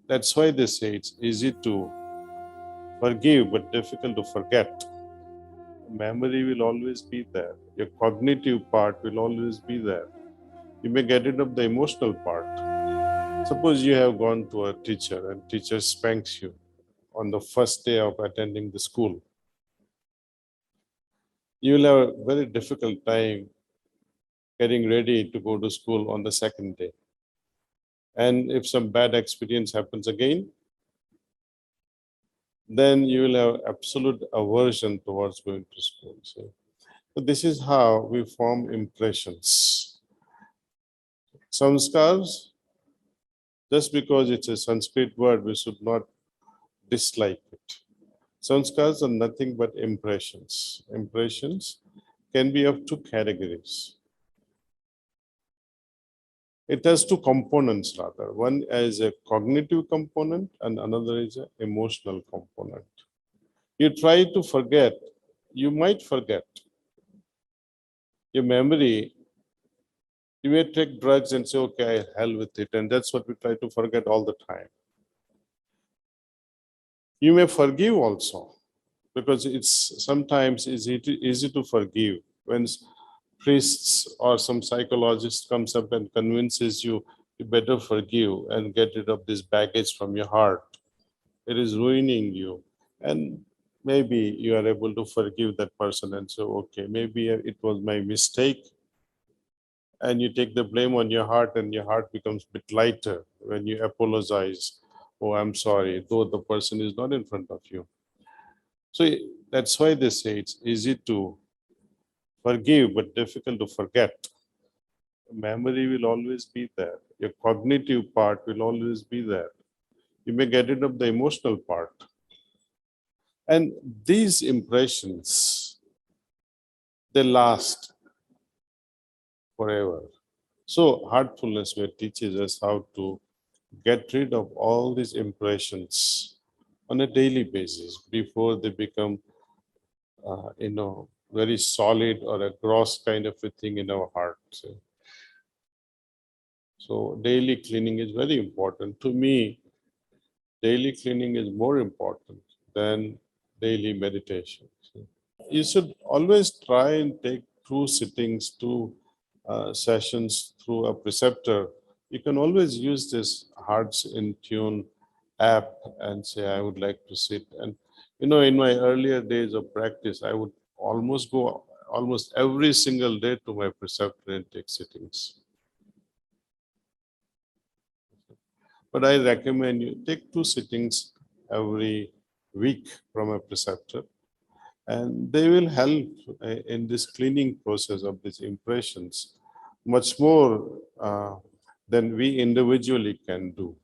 That's why they say it's easy to forgive but difficult to forget. Memory will always be there. Your cognitive part will always be there. You may get rid of the emotional part. Suppose you have gone to a teacher and teacher spanks you on the first day of attending the school. You will have a very difficult time getting ready to go to school on the second day. And if some bad experience happens again, then you will have absolute aversion towards going to school. So this is how we form impressions. Samskars, just because it's a Sanskrit word, we should not dislike it. Sanskars are nothing but impressions. Impressions can be of two categories. It has two components rather. One is a cognitive component and another is an emotional component. You try to forget, you might forget. Your memory, you may take drugs and say, okay, hell with it. And that's what we try to forget all the time. You may forgive also, because it's sometimes easy to forgive when priests or some psychologist comes up and convinces you better forgive and get rid of this baggage from your heart. It is ruining you. And maybe you are able to forgive that person and say, okay, maybe it was my mistake. And you take the blame on your heart and your heart becomes a bit lighter when you apologize. Oh, I'm sorry, though the person is not in front of you. So that's why they say it's easy to forgive but difficult to forget. Memory will always be there. Your cognitive part will always be there. You may get rid of the emotional part. And these impressions, they last forever. So Heartfulness teaches us how to get rid of all these impressions on a daily basis before they become, very solid or a gross kind of a thing in our heart. So daily cleaning is very important. To me, daily cleaning is more important than daily meditation. You should always try and take 2 sittings, 2 sessions through a preceptor. You can always use this Hearts in Tune app and say, I would like to sit. And in my earlier days of practice, I would almost go almost every single day to my preceptor and take sittings. But I recommend you take 2 sittings every week from a preceptor, and they will help in this cleaning process of these impressions much more than we individually can do.